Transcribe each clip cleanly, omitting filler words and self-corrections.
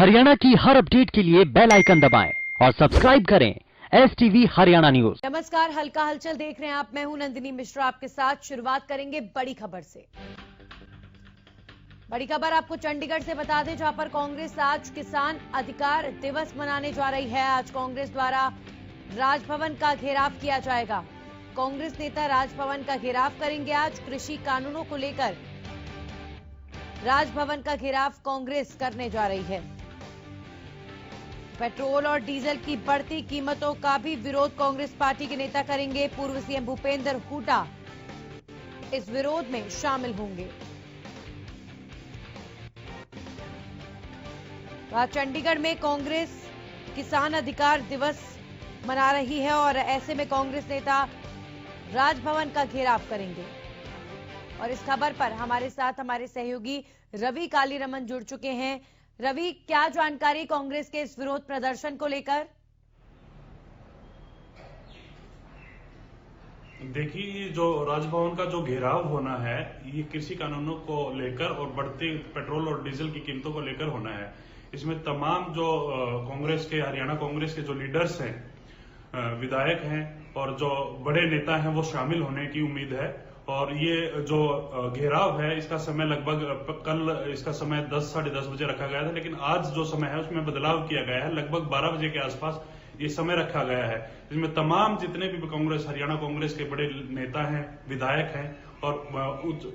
हरियाणा की हर अपडेट के लिए बेल आइकन दबाएं और सब्सक्राइब करें STV हरियाणा न्यूज। नमस्कार, हल्का हलचल देख रहे हैं आप। मैं हूं नंदिनी मिश्रा आपके साथ। शुरुआत करेंगे बड़ी खबर से। बड़ी खबर आपको चंडीगढ़ से बता दें, जहां पर कांग्रेस आज किसान अधिकार दिवस मनाने जा रही है। आज कांग्रेस द्वारा राजभवन का घेराव किया जाएगा। कांग्रेस नेता राजभवन का घेराव करेंगे। आज कृषि कानूनों को लेकर राजभवन का घेराव कांग्रेस करने जा रही है। पेट्रोल और डीजल की बढ़ती कीमतों का भी विरोध कांग्रेस पार्टी के नेता करेंगे। पूर्व सीएम भूपेंद्र हुड्डा इस विरोध में शामिल होंगे। आज चंडीगढ़ में कांग्रेस किसान अधिकार दिवस मना रही है और ऐसे में कांग्रेस नेता राजभवन का घेराव करेंगे। और इस खबर पर हमारे साथ हमारे सहयोगी रवि कालीरमन जुड़ चुके हैं। रवि, क्या जानकारी कांग्रेस के इस विरोध प्रदर्शन को लेकर? देखिए, जो राजभवन का जो घेराव होना है, ये कृषि कानूनों को लेकर और बढ़ते पेट्रोल और डीजल की कीमतों को लेकर होना है। इसमें तमाम जो कांग्रेस के, हरियाणा कांग्रेस के जो लीडर्स हैं, विधायक हैं और जो बड़े नेता हैं, वो शामिल होने की उम्मीद है। और ये जो घेराव है, इसका समय लगभग कल इसका समय 10 साढ़े 10 बजे रखा गया था, लेकिन आज जो समय है उसमें बदलाव किया गया है। लगभग 12 बजे के आसपास ये समय रखा गया है। इसमें तमाम जितने भी कांग्रेस, हरियाणा कांग्रेस के बड़े नेता हैं, विधायक हैं और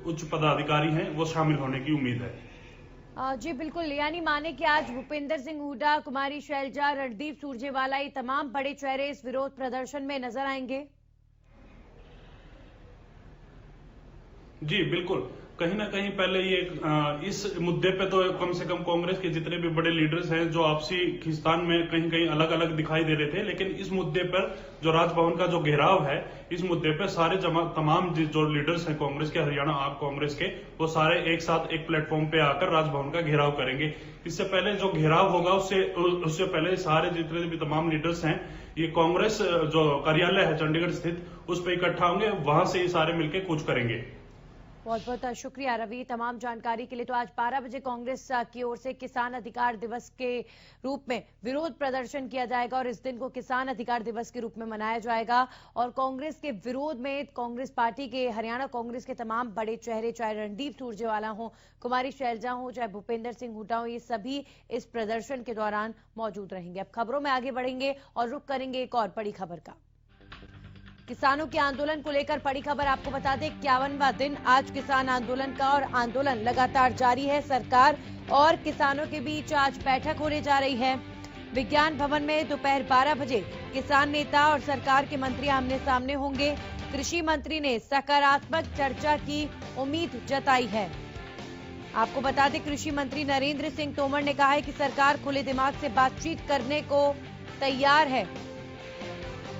उच्च पदाधिकारी हैं, वो शामिल होने की उम्मीद है। जी बिल्कुल, यानी माने कि आज भूपेंद्र सिंह हुड्डा, कुमारी शैलजा, रणदीप सुरजेवाला, ये तमाम बड़े चेहरे इस विरोध प्रदर्शन में नजर आएंगे। जी बिल्कुल, कहीं ना कहीं पहले ये इस मुद्दे पे तो कम से कम कांग्रेस के जितने भी बड़े लीडर्स हैं, जो आपसी खींचतान में कहीं कहीं अलग अलग दिखाई दे रहे थे, लेकिन इस मुद्दे पर जो राजभवन का जो घेराव है, इस मुद्दे पर सारे तमाम जो लीडर्स हैं कांग्रेस के, हरियाणा आप कांग्रेस के, वो सारे एक साथ एक प्लेटफॉर्म पे आकर राजभवन का घेराव करेंगे। इससे पहले जो घेराव होगा उससे पहले सारे जितने भी तमाम लीडर्स हैं, ये कांग्रेस जो कार्यालय है चंडीगढ़ स्थित, उस पर इकट्ठा होंगे, वहां से ये सारे मिलकर कूच करेंगे। बहुत बहुत शुक्रिया रवि, तमाम जानकारी के लिए। तो आज 12 बजे कांग्रेस की ओर से किसान अधिकार दिवस के रूप में विरोध प्रदर्शन किया जाएगा और इस दिन को किसान अधिकार दिवस के रूप में मनाया जाएगा। और कांग्रेस के विरोध में कांग्रेस पार्टी के, हरियाणा कांग्रेस के तमाम बड़े चेहरे, चाहे रणदीप सुरजेवाला हो, कुमारी शैलजा हो, चाहे भूपेंद्र सिंह हुड्डा हो, ये सभी इस प्रदर्शन के दौरान मौजूद रहेंगे। अब खबरों में आगे बढ़ेंगे और रुख करेंगे एक और बड़ी खबर का। किसानों के आंदोलन को लेकर बड़ी खबर आपको बता दें, 51वां दिन आज किसान आंदोलन का और आंदोलन लगातार जारी है। सरकार और किसानों के बीच आज बैठक होने जा रही है। विज्ञान भवन में दोपहर 12 बजे किसान नेता और सरकार के मंत्री आमने सामने होंगे। कृषि मंत्री ने सकारात्मक चर्चा की उम्मीद जताई है। आपको बता दें, कृषि मंत्री नरेंद्र सिंह तोमर ने कहा है कि सरकार खुले दिमाग से बातचीत करने को तैयार है।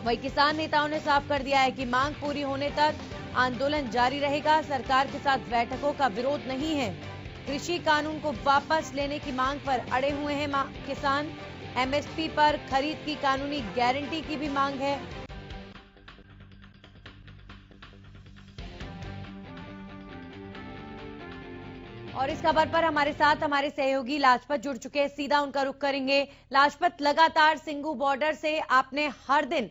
वहीं किसान नेताओं ने साफ कर दिया है कि मांग पूरी होने तक आंदोलन जारी रहेगा। सरकार के साथ बैठकों का विरोध नहीं है। कृषि कानून को वापस लेने की मांग पर अड़े हुए हैं किसान। MSP पर खरीद की कानूनी गारंटी की भी मांग है। और इस खबर पर हमारे साथ हमारे सहयोगी लाजपत जुड़ चुके हैं, सीधा उनका रुख करेंगे। लाजपत, लगातार सिंघू बॉर्डर से आपने हर दिन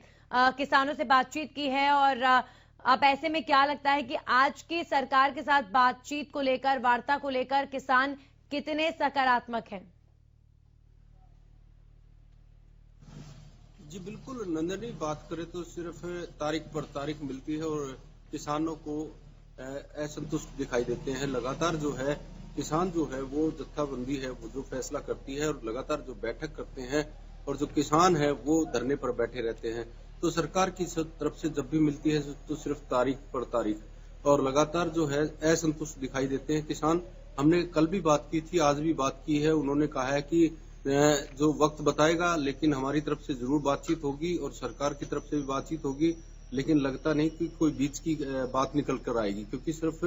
किसानों से बातचीत की है और अब ऐसे में क्या लगता है कि आज की सरकार के साथ बातचीत को लेकर, वार्ता को लेकर किसान कितने सकारात्मक हैं? जी बिल्कुल नंदनी, बात करें तो सिर्फ तारीख पर तारीख मिलती है और किसानों को असंतुष्ट दिखाई देते हैं। लगातार जो है किसान जो है वो जत्थाबंदी है, वो जो फैसला करती है और लगातार जो बैठक करते हैं और जो किसान है वो धरने पर बैठे रहते हैं। तो सरकार की तरफ से जब भी मिलती है तो सिर्फ तारीख पर तारीख और लगातार जो है असंतुष्ट दिखाई देते हैं किसान। हमने कल भी बात की थी, आज भी बात की है। उन्होंने कहा है कि जो वक्त बताएगा, लेकिन हमारी तरफ से जरूर बातचीत होगी और सरकार की तरफ से भी बातचीत होगी, लेकिन लगता नहीं कि कोई बीच की बात निकल कर आएगी, क्योंकि सिर्फ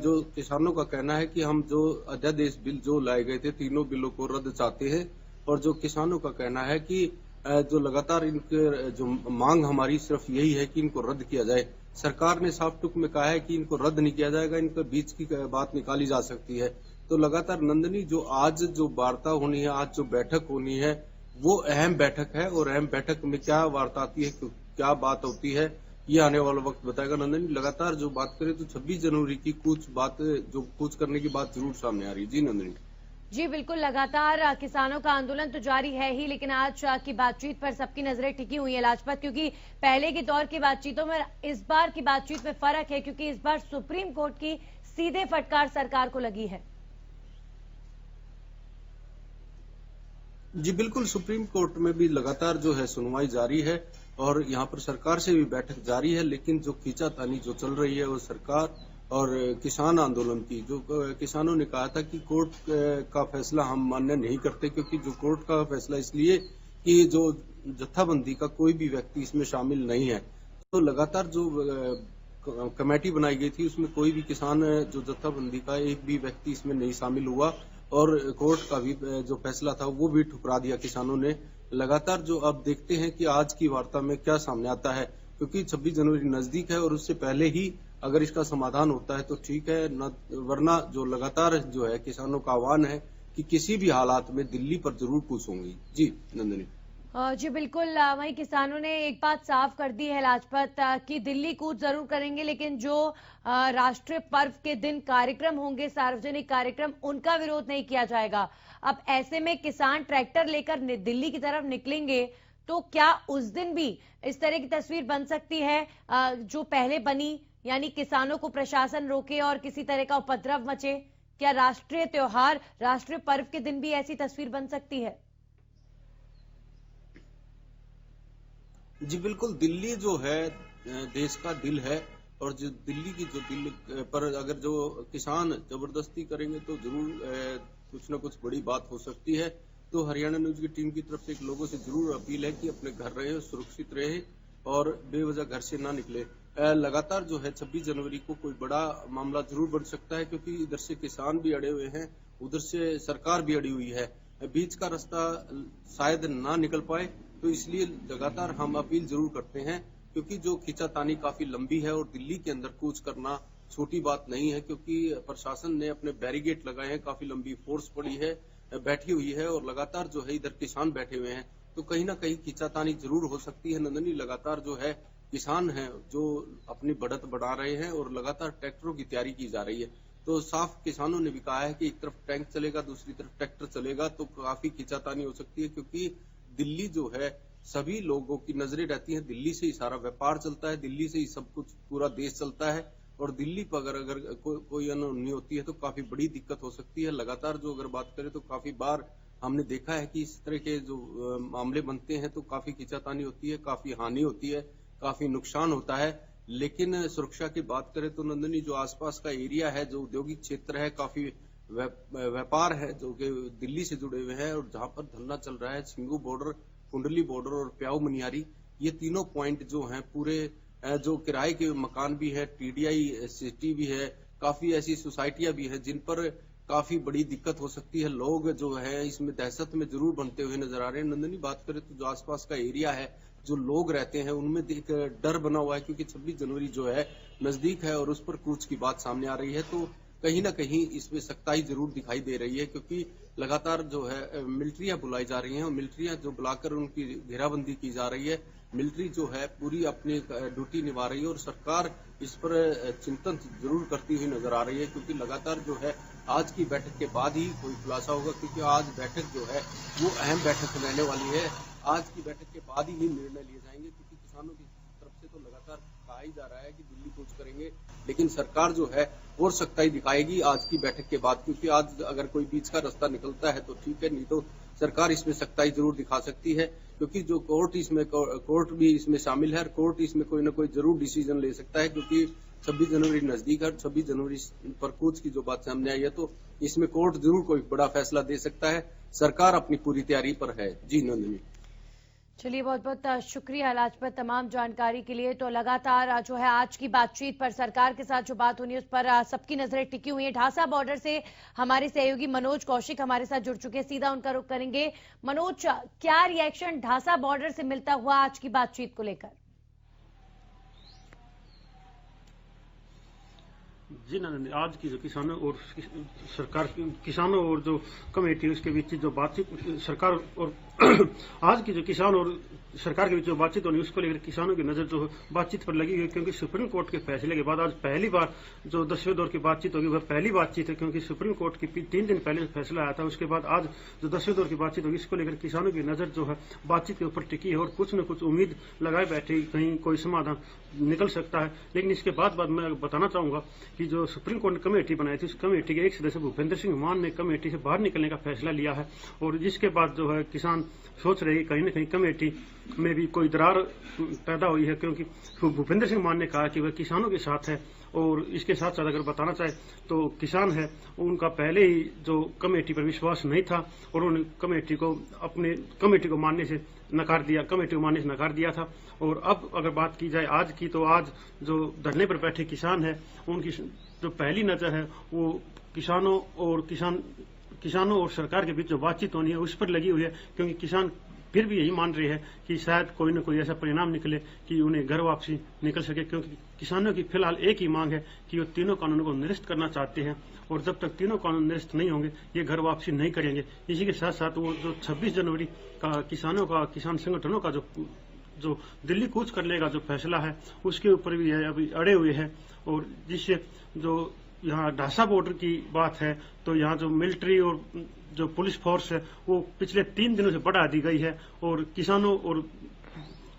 जो किसानों का कहना है कि हम जो अध्यादेश बिल जो लाए गए थे, तीनों बिलों को रद्द चाहते हैं। और जो किसानों का कहना है कि जो लगातार इनके जो मांग हमारी सिर्फ यही है कि इनको रद्द किया जाए। सरकार ने साफ टुक में कहा है कि इनको रद्द नहीं किया जाएगा, इनके बीच की बात निकाली जा सकती है। तो लगातार नंदनी जो आज जो वार्ता होनी है, आज जो बैठक होनी है, वो अहम बैठक है और अहम बैठक में क्या वार्ता आती है, क्या बात होती है, ये आने वाला वक्त बताएगा। नंदनी लगातार जो बात करें तो 26 जनवरी की कूच करने की बात जरूर सामने आ रही है। जी नंदनी। जी बिल्कुल, लगातार किसानों का आंदोलन तो जारी है ही, लेकिन आज की बातचीत पर सबकी नजरें टिकी हुई है लाजपत, क्योंकि पहले के दौर की बातचीतों में इस बार की बातचीत में फर्क है, क्योंकि इस बार सुप्रीम कोर्ट की सीधे फटकार सरकार को लगी है। जी बिल्कुल, सुप्रीम कोर्ट में भी लगातार जो है सुनवाई जारी है और यहाँ पर सरकार से भी बैठक जारी है, लेकिन जो खींचातानी जो चल रही है वो सरकार और किसान आंदोलन की, जो किसानों ने कहा था कि कोर्ट का फैसला हम मान्य नहीं करते, क्योंकि जो कोर्ट का फैसला इसलिए कि जो जत्थाबंदी का कोई भी व्यक्ति इसमें शामिल नहीं है। तो लगातार जो कमेटी बनाई गई थी उसमें कोई भी किसान जो जत्थाबंदी का एक भी व्यक्ति इसमें नहीं शामिल हुआ और कोर्ट का भी जो फैसला था वो भी ठुकरा दिया किसानों ने। लगातार जो अब देखते हैं कि आज की वार्ता में क्या सामने आता है, क्योंकि 26 जनवरी नजदीक है और उससे पहले ही अगर इसका समाधान होता है तो ठीक है, वरना जो लगातार जो है किसानों का आह्वान है कि किसी भी हालात में दिल्ली पर जरूर कूच होंगी। जी नंदिनी। जी बिल्कुल, वहीं किसानों ने एक बात साफ कर दी है लाजपत कि दिल्ली कूच जरूर करेंगे, लेकिन जो राष्ट्रीय पर्व के दिन कार्यक्रम होंगे, सार्वजनिक कार्यक्रम, उनका विरोध नहीं किया जाएगा। अब ऐसे में किसान ट्रैक्टर लेकर दिल्ली की तरफ निकलेंगे तो क्या उस दिन भी इस तरह की तस्वीर बन सकती है जो पहले बनी, यानी किसानों को प्रशासन रोके और किसी तरह का उपद्रव मचे? क्या राष्ट्रीय त्योहार, राष्ट्रीय पर्व के दिन भी ऐसी तस्वीर बन सकती है? जी बिल्कुल, दिल्ली जो है देश का दिल है और जो दिल्ली की जो दिल पर अगर जो किसान जबरदस्ती करेंगे तो जरूर कुछ न कुछ बड़ी बात हो सकती है। तो हरियाणा न्यूज की टीम की तरफ से एक लोगों से जरूर अपील है कि अपने घर रहे, सुरक्षित रहे और बेवजह घर से ना निकले। लगातार जो है 26 जनवरी को कोई बड़ा मामला जरूर बढ़ सकता है, क्योंकि इधर से किसान भी अड़े हुए हैं, उधर से सरकार भी अड़ी हुई है, बीच का रास्ता शायद ना निकल पाए। तो इसलिए लगातार हम अपील जरूर करते हैं, क्योंकि जो खींचातानी काफी लंबी है और दिल्ली के अंदर कूच करना छोटी बात नहीं है, क्योंकि प्रशासन ने अपने बैरिकेड लगाए हैं, काफी लंबी फोर्स पड़ी है, बैठी हुई है और लगातार जो है इधर किसान बैठे हुए हैं, तो कहीं ना कहीं खींचातानी जरूर हो सकती है। नंदनी, लगातार जो है किसान हैं जो अपनी बढ़त बढ़ा रहे हैं और लगातार ट्रैक्टरों की तैयारी की जा रही है। तो साफ किसानों ने भी कहा है कि एक तरफ टैंक चलेगा, दूसरी तरफ ट्रैक्टर चलेगा, तो काफी खींचातानी हो सकती है, क्योंकि दिल्ली जो है सभी लोगों की नजरें रहती हैं, दिल्ली से ही सारा व्यापार चलता है, दिल्ली से ही सब कुछ पूरा देश चलता है और दिल्ली पर अगर कोई अनहोनी होती है तो काफी बड़ी दिक्कत हो सकती है। लगातार जो अगर बात करें तो काफी बार हमने देखा है कि इस तरह के जो मामले बनते हैं तो काफी खींचातानी होती है, काफी हानि होती है, काफी नुकसान होता है। लेकिन सुरक्षा की बात करें तो नंदनी, जो आसपास का एरिया है, जो औद्योगिक क्षेत्र है, काफी व्यापार है जो कि दिल्ली से जुड़े हुए हैं और जहां पर धरना चल रहा है, सिंगू बॉर्डर, कुंडली बॉर्डर और प्याऊ मनियारी, ये तीनों पॉइंट जो हैं पूरे जो किराए के मकान भी है, टीडीआई सिटी भी है, काफी ऐसी सोसाइटियां भी हैं जिन पर काफी बड़ी दिक्कत हो सकती है। लोग जो है इसमें दहशत में जरूर बनते हुए नजर आ रहे हैं। नंदनी, बात करें तो जो आसपास का एरिया है, जो लोग रहते हैं, उनमें एक डर बना हुआ है, क्योंकि 26 जनवरी जो है नजदीक है और उस पर कूच की बात सामने आ रही है। तो कहीं ना कहीं इसमें सख्ताई जरूर दिखाई दे रही है, क्योंकि लगातार जो है मिलिट्रियां बुलाई जा रही हैं और मिलिट्रियां जो बुलाकर उनकी घेराबंदी की जा रही है। मिलिट्री जो है पूरी अपनी ड्यूटी निभा रही है और सरकार इस पर चिंतन जरूर करती हुई नजर आ रही है, क्योंकि लगातार जो है आज की बैठक के बाद ही कोई खुलासा होगा, क्योंकि आज बैठक जो है वो अहम बैठक रहने वाली है। आज की बैठक के बाद ही निर्णय लिए जाएंगे, क्योंकि किसानों की तरफ से तो लगातार कहा ही जा रहा है कि दिल्ली कूच करेंगे, लेकिन सरकार जो है और सख्ताई दिखाएगी आज की बैठक के बाद, क्योंकि आज अगर कोई बीच का रास्ता निकलता है तो ठीक है, नहीं तो सरकार इसमें सख्ताई जरूर दिखा सकती है, क्योंकि जो कोर्ट भी इसमें शामिल है और कोर्ट इसमें कोई ना कोई जरूर डिसीजन ले सकता है, क्योंकि 26 जनवरी नजदीक है। 26 जनवरी पर कूच की जो बात सामने आई है तो इसमें कोर्ट जरूर कोई बड़ा फैसला दे सकता है। सरकार अपनी पूरी तैयारी पर है। जी नंदिनी। चलिए, बहुत बहुत शुक्रिया लाजपत तमाम जानकारी के लिए। तो लगातार जो है आज की बातचीत पर, सरकार के साथ जो बात होनी है उस पर सबकी नजरें टिकी हुई है। ढासा बॉर्डर से हमारे सहयोगी मनोज कौशिक हमारे साथ जुड़ चुके हैं, सीधा उनका रुख करेंगे। मनोज, क्या रिएक्शन ढासा बॉर्डर से मिलता हुआ आज की बातचीत को लेकर? जी ना, आज की जो किसानों और सरकार, किसानों और जो कमेटी उसके बीच जो बातचीत सरकार और आज की जो किसान और सरकार के बीच जो बातचीत होनी उसको लेकर किसानों की नजर जो बातचीत पर लगी हुई है, क्योंकि सुप्रीम कोर्ट के फैसले के बाद आज पहली बार जो 10वें दौर की बातचीत होगी वह पहली बातचीत है, क्योंकि सुप्रीम कोर्ट की 3 दिन पहले फैसला आया था। उसके बाद आज जो 10वें दौर की बातचीत होगी इसको लेकर किसानों की नजर जो है बातचीत के ऊपर टिकी है और कुछ न कुछ उम्मीद लगाए बैठे कहीं कोई समाधान निकल सकता है। लेकिन इसके बाद मैं बताना चाहूंगा कि जो सुप्रीम कोर्ट ने कमेटी बनाई थी उस कमेटी के एक सदस्य भूपेंद्र सिंह मान ने कमेटी से बाहर निकलने का फैसला लिया है और जिसके बाद जो है किसान सोच रहे हैं कहीं न कहीं कमेटी में भी कोई दरार पैदा हुई है, क्योंकि भूपेंद्र सिंह मान ने कहा कि वह किसानों के साथ है और इसके साथ साथ अगर बताना चाहे तो किसान है उनका पहले ही जो कमेटी पर विश्वास नहीं था और उन्होंने कमेटी को मानने से नकार दिया था। और अब अगर बात की जाए आज की, तो आज जो धरने पर बैठे किसान है उनकी जो पहली नजर है वो किसानों और सरकार के बीच जो बातचीत होनी है उस पर लगी हुई है, क्योंकि किसान फिर भी यही मान रहे हैं कि शायद कोई न कोई ऐसा परिणाम निकले कि उन्हें घर वापसी निकल सके, क्योंकि किसानों की फिलहाल एक ही मांग है कि वो तीनों कानूनों को निरस्त करना चाहते हैं और जब तक तीनों कानून निरस्त नहीं होंगे ये घर वापसी नहीं करेंगे। इसी के साथ साथ वो जो 26 जनवरी का किसान संगठनों का जो दिल्ली कूच करने का जो फैसला है उसके ऊपर भी अभी अड़े हुए हैं। और जिससे जो यहाँ ढासा बॉर्डर की बात है तो यहाँ जो मिलिट्री और जो पुलिस फोर्स है वो पिछले 3 दिनों से बढ़ा दी गई है और किसानों और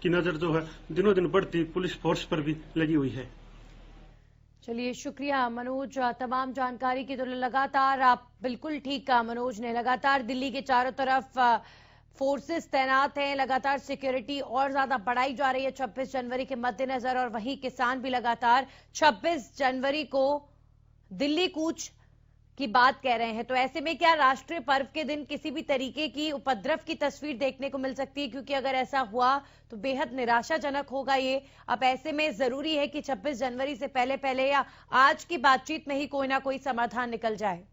की नजर जो है दिनों दिन बढ़ती पुलिस फोर्स पर भी लगी हुई है। चलिए, शुक्रिया मनोज तमाम जानकारी की। तो लगातार आप बिल्कुल ठीक कहा मनोज ने, लगातार दिल्ली के चारों तरफ फोर्सेस तैनात हैं, लगातार सिक्योरिटी और ज्यादा बढ़ाई जा रही है 26 जनवरी के मद्देनजर, और वहीं किसान भी लगातार 26 जनवरी को दिल्ली कूच की बात कह रहे हैं। तो ऐसे में क्या राष्ट्रीय पर्व के दिन किसी भी तरीके की उपद्रव की तस्वीर देखने को मिल सकती है? क्योंकि अगर ऐसा हुआ तो बेहद निराशाजनक होगा ये। अब ऐसे में जरूरी है कि 26 जनवरी से पहले या आज की बातचीत में ही कोई ना कोई समाधान निकल जाए।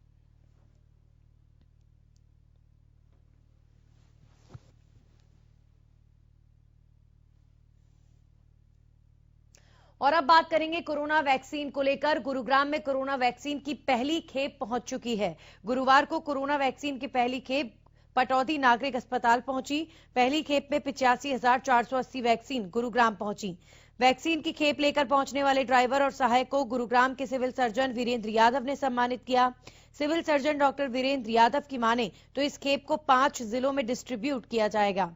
और अब बात करेंगे कोरोना वैक्सीन को लेकर। गुरुग्राम में कोरोना वैक्सीन की पहली खेप पहुंच चुकी है। गुरुवार को कोरोना वैक्सीन की पहली खेप पटौदी नागरिक अस्पताल पहुंची। पहली खेप में 85,480 वैक्सीन गुरुग्राम पहुंची। वैक्सीन की खेप लेकर पहुंचने वाले ड्राइवर और सहायक को गुरुग्राम के सिविल सर्जन वीरेंद्र यादव ने सम्मानित किया। Civil surgeon doctor Virendra Yadav की माने तो इस खेप को 5 जिलों में डिस्ट्रीब्यूट किया जाएगा,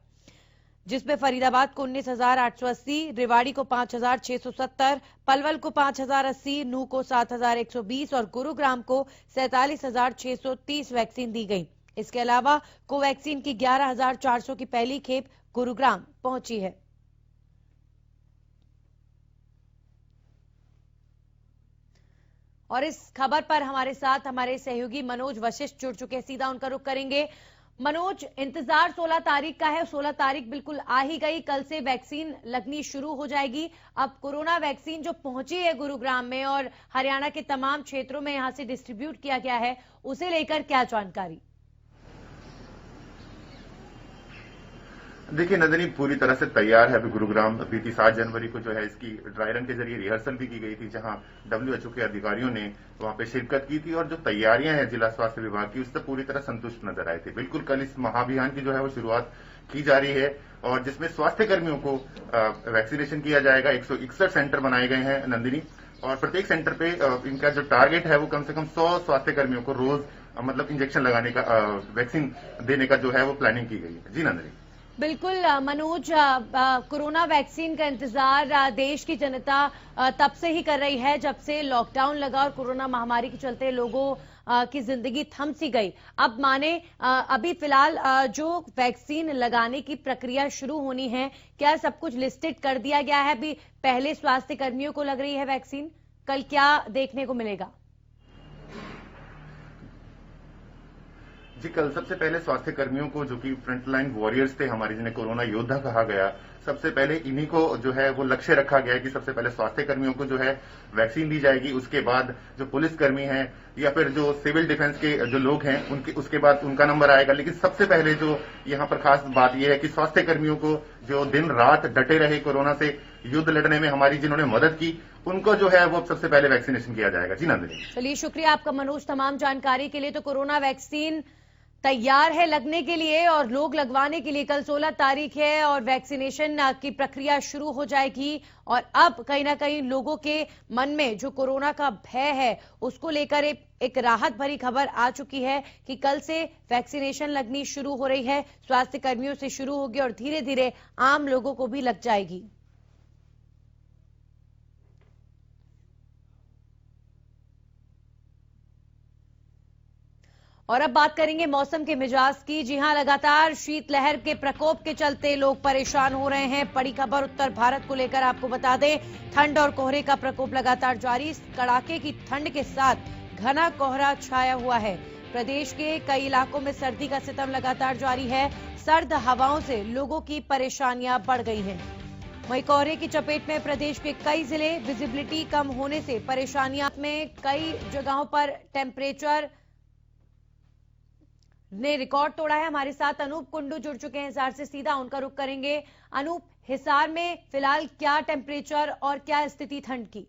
जिसमें फरीदाबाद को 19,880, रेवाड़ी को 5,670, पलवल को 5,080, नूह को 7,120 और गुरुग्राम को 47,630 वैक्सीन दी गई। इसके अलावा कोवैक्सीन की 11,400 की पहली खेप गुरुग्राम पहुंची है। और इस खबर पर हमारे साथ हमारे सहयोगी मनोज वशिष्ठ जुड़ चुके हैं, सीधा उनका रुख करेंगे। मनोज, इंतजार 16 तारीख का है, 16 तारीख बिल्कुल आ ही गई, कल से वैक्सीन लगनी शुरू हो जाएगी। अब कोरोना वैक्सीन जो पहुंची है गुरुग्राम में और हरियाणा के तमाम क्षेत्रों में यहां से डिस्ट्रीब्यूट किया गया है, उसे लेकर क्या जानकारी? देखिए नंदिनी, पूरी तरह से तैयार है अभी गुरुग्राम। बीती 7 जनवरी को जो है इसकी ड्राई रन के जरिए रिहर्सल भी की गई थी, जहां WHO के अधिकारियों ने वहां पे शिरकत की थी और जो तैयारियां हैं जिला स्वास्थ्य विभाग की उससे पूरी तरह संतुष्ट नजर आए थे। बिल्कुल कल इस महाअभियान की जो है वो शुरुआत की जा रही है और जिसमें स्वास्थ्य कर्मियों को वैक्सीनेशन किया जाएगा। 161 सेंटर बनाए गए हैं नंदिनी, और प्रत्येक सेंटर पे इनका जो टारगेट है वो कम से कम 100 स्वास्थ्य कर्मियों को रोज मतलब इंजेक्शन लगाने का, वैक्सीन देने का जो है वो प्लानिंग की गई है। जी नंदिनी। बिल्कुल मनोज, कोरोना वैक्सीन का इंतजार देश की जनता तब से ही कर रही है जब से लॉकडाउन लगा और कोरोना महामारी के चलते लोगों की जिंदगी थम सी गई। अब माने अभी फिलहाल जो वैक्सीन लगाने की प्रक्रिया शुरू होनी है, क्या सब कुछ लिस्टेड कर दिया गया है? अभी पहले स्वास्थ्य कर्मियों को लग रही है वैक्सीन, कल क्या देखने को मिलेगा? जी, कल सबसे पहले स्वास्थ्य कर्मियों को, जो कि फ्रंटलाइन वॉरियर्स थे हमारे, जिन्हें कोरोना योद्धा कहा गया, सबसे पहले इन्हीं को जो है वो लक्ष्य रखा गया है कि सबसे पहले स्वास्थ्य कर्मियों को जो है वैक्सीन दी जाएगी। उसके बाद जो पुलिसकर्मी हैं या फिर जो सिविल डिफेंस के जो लोग हैं उनके, उसके बाद उनका नंबर आएगा। लेकिन सबसे पहले जो यहाँ पर खास बात यह है कि स्वास्थ्य कर्मियों को जो दिन रात डटे रहे कोरोना से युद्ध लड़ने में हमारी, जिन्होंने मदद की, उनको जो है वो सबसे पहले वैक्सीनेशन किया जाएगा। जी नंदिनी। चलिए शुक्रिया आपका मनोज तमाम जानकारी के लिए। तो कोरोना वैक्सीन तैयार है लगने के लिए और लोग लगवाने के लिए। कल 16 तारीख है और वैक्सीनेशन की प्रक्रिया शुरू हो जाएगी। और अब कहीं ना कहीं लोगों के मन में जो कोरोना का भय है उसको लेकर एक राहत भरी खबर आ चुकी है कि कल से वैक्सीनेशन लगनी शुरू हो रही है। स्वास्थ्य कर्मियों से शुरू होगी और धीरे धीरे आम लोगों को भी लग जाएगी। और अब बात करेंगे मौसम के मिजाज की। जी हां, लगातार शीतलहर के प्रकोप के चलते लोग परेशान हो रहे हैं। बड़ी खबर उत्तर भारत को लेकर आपको बता दें, ठंड और कोहरे का प्रकोप लगातार जारी। कड़ाके की ठंड के साथ घना कोहरा छाया हुआ है। प्रदेश के कई इलाकों में सर्दी का सितम लगातार जारी है। सर्द हवाओं से लोगों की परेशानियां बढ़ गई हैं। वहीं कोहरे की चपेट में प्रदेश के कई जिले। विजिबिलिटी कम होने से परेशानियां में कई जगहों पर टेम्परेचर ने रिकॉर्ड तोड़ा है। हमारे साथ अनूप कुंडू जुड़ चुके हैं हिसार से, सीधा उनका रुख करेंगे। अनूप, हिसार में फिलहाल क्या टेम्परेचर और क्या स्थिति ठंड की?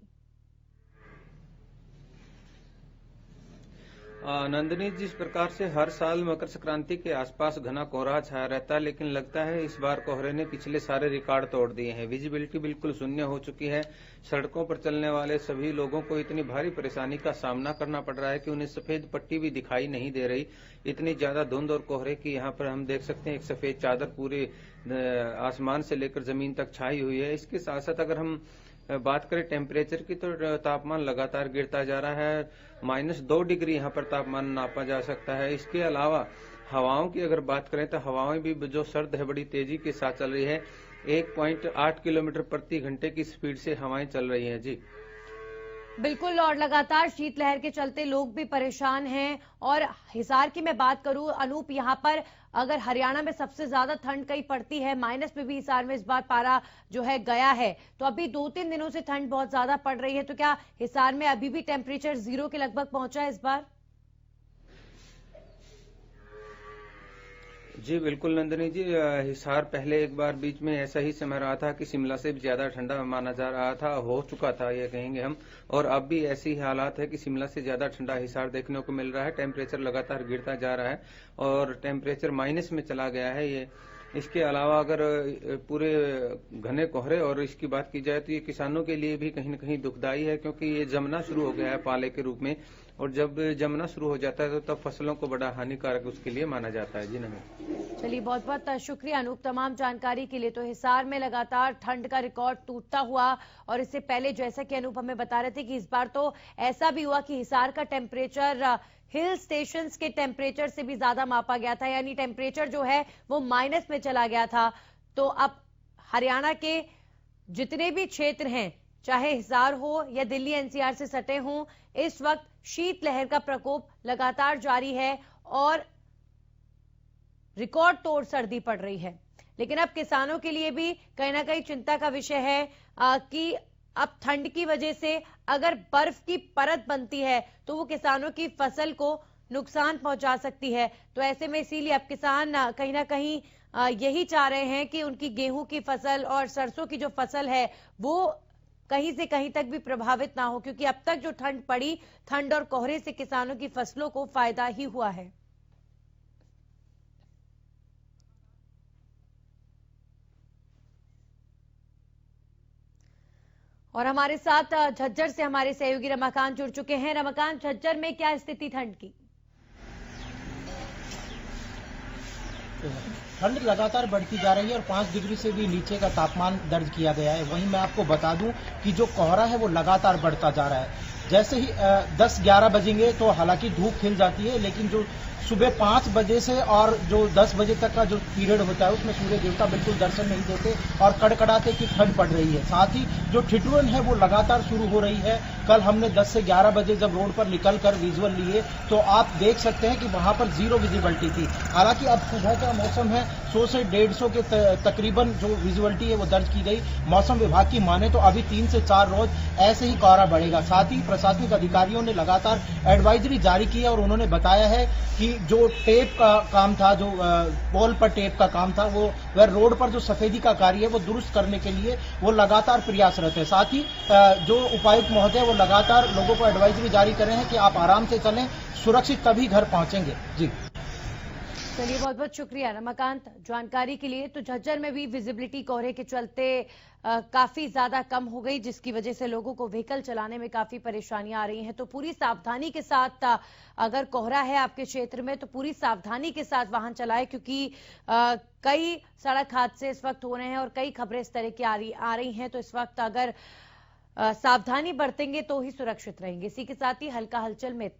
नंदिनी, जिस प्रकार से हर साल मकर संक्रांति के आसपास घना कोहरा छाया रहता है, लेकिन लगता है इस बार कोहरे ने पिछले सारे रिकॉर्ड तोड़ दिए हैं। विजिबिलिटी बिल्कुल शून्य हो चुकी है। सड़कों पर चलने वाले सभी लोगों को इतनी भारी परेशानी का सामना करना पड़ रहा है कि उन्हें सफेद पट्टी भी दिखाई नहीं दे रही। इतनी ज्यादा धुंध और कोहरे की यहाँ पर हम देख सकते हैं एक सफेद चादर पूरे आसमान से लेकर जमीन तक छाई हुई है। इसके साथ साथ अगर हम बात करें टेम्परेचर की, तो तापमान लगातार गिरता जा रहा है। -2 डिग्री यहाँ पर तापमान नापा जा सकता है। इसके अलावा हवाओं की अगर बात करें तो हवाएं भी जो सर्द है बड़ी तेजी के साथ चल रही है। 1.8 किलोमीटर प्रति घंटे की स्पीड से हवाएं चल रही हैं। जी बिल्कुल, और लगातार शीतलहर के चलते लोग भी परेशान हैं। और हिसार की मैं बात करूं अनूप, यहां पर अगर हरियाणा में सबसे ज्यादा ठंड कहीं पड़ती है, माइनस में भी हिसार में इस बार पारा जो है गया है, तो अभी 2-3 दिनों से ठंड बहुत ज्यादा पड़ रही है। तो क्या हिसार में अभी भी टेम्परेचर 0 के लगभग पहुंचा है इस बार? जी बिल्कुल नंदिनी जी, हिसार पहले एक बार बीच में ऐसा ही समय रहा था कि शिमला से भी ज्यादा ठंडा माना जा रहा था, हो चुका था ये कहेंगे हम। और अब भी ऐसी हालात है कि शिमला से ज्यादा ठंडा हिसार देखने को मिल रहा है। टेम्परेचर लगातार गिरता जा रहा है और टेम्परेचर माइनस में चला गया है ये। इसके अलावा अगर पूरे घने कोहरे और इसकी बात की जाए तो ये किसानों के लिए भी कहीं न कहीं दुखदायी है, क्योंकि ये जमना शुरू हो गया है पाले के रूप में। और जब जमना शुरू हो जाता है तो तब फसलों को बड़ा हानिकारक उसके लिए माना जाता है। जी नहीं। चलिए, बहुत बहुत शुक्रिया अनूप तमाम जानकारी के लिए। तो हिसार में लगातार ठंड का रिकॉर्ड टूटता हुआ, और इससे पहले जैसा कि अनूप हमें बता रहे थे कि इस बार तो ऐसा भी हुआ कि हिसार का टेम्परेचर हिल स्टेशंस के टेम्परेचर से भी ज्यादा मापा गया था, यानी टेम्परेचर जो है वो माइनस में चला गया था। तो अब हरियाणा के जितने भी क्षेत्र हैं, चाहे हिसार हो या दिल्ली एनसीआर से सटे हों, इस वक्त शीतलहर का प्रकोप लगातार जारी है और रिकॉर्ड तोड़ सर्दी पड़ रही है। लेकिन अब किसानों के लिए भी कहीं ना कहीं चिंता का विषय है कि अब ठंड की वजह से अगर बर्फ की परत बनती है तो वो किसानों की फसल को नुकसान पहुंचा सकती है। तो ऐसे में इसीलिए अब किसान कहीं ना कहीं यही चाह रहे हैं कि उनकी गेहूं की फसल और सरसों की जो फसल है वो कहीं से कहीं तक भी प्रभावित ना हो, क्योंकि अब तक जो ठंड पड़ी, ठंड और कोहरे से किसानों की फसलों को फायदा ही हुआ है। और हमारे साथ झज्जर से हमारे सहयोगी रमाकांत जुड़ चुके हैं। रमाकांत, झज्जर में क्या स्थिति ठंड की? ठंड लगातार बढ़ती जा रही है और 5 डिग्री से भी नीचे का तापमान दर्ज किया गया है। वहीं मैं आपको बता दूं कि जो कोहरा है वो लगातार बढ़ता जा रहा है। जैसे ही 10-11 बजेंगे तो हालांकि धूप खिल जाती है, लेकिन जो सुबह 5 बजे से और जो 10 बजे तक का जो पीरियड होता है उसमें सूर्य देवता बिल्कुल दर्शन नहीं देते और कड़कड़ाते की ठंड पड़ रही है। साथ ही जो ठिठुरन है वो लगातार शुरू हो रही है। कल हमने 10 से 11 बजे जब रोड पर निकलकर विजुअल लिए तो आप देख सकते हैं कि वहां पर 0 विजिबिलिटी थी। हालांकि अब सुबह का मौसम है, 100 से 150 के तकरीबन जो विजुअलिटी है वो दर्ज की गई। मौसम विभाग की माने तो अभी 3 से 4 रोज ऐसे ही कोहरा बढ़ेगा। साथ ही प्रशासनिक अधिकारियों ने लगातार एडवाइजरी जारी की है और उन्होंने बताया है कि जो टेप का काम था, जो पोल पर टेप का काम था, वह रोड पर जो सफेदी का कार्य है वो दुरुस्त करने के लिए वो लगातार प्रयासरत है। साथ ही जो उपायुक्त महोदय वो लगातार लोगों को एडवाइजरी जारी कर रहे हैं कि आप आराम से चलें, सुरक्षित तभी घर पहुंचेंगे। जी चलिए, बहुत बहुत शुक्रिया रमाकांत जानकारी के लिए। तो झज्जर में भी विजिबिलिटी कोहरे के चलते काफी ज्यादा कम हो गई, जिसकी वजह से लोगों को व्हीकल चलाने में काफी परेशानियां आ रही हैं। तो पूरी सावधानी के साथ अगर कोहरा है आपके क्षेत्र में तो पूरी सावधानी के साथ वाहन चलाएं, क्योंकि कई सड़क हादसे इस वक्त हो रहे हैं और कई खबरें इस तरह की आ रही हैं। तो इस वक्त अगर सावधानी बरतेंगे तो ही सुरक्षित रहेंगे। इसी के साथ ही हल्का हलचल में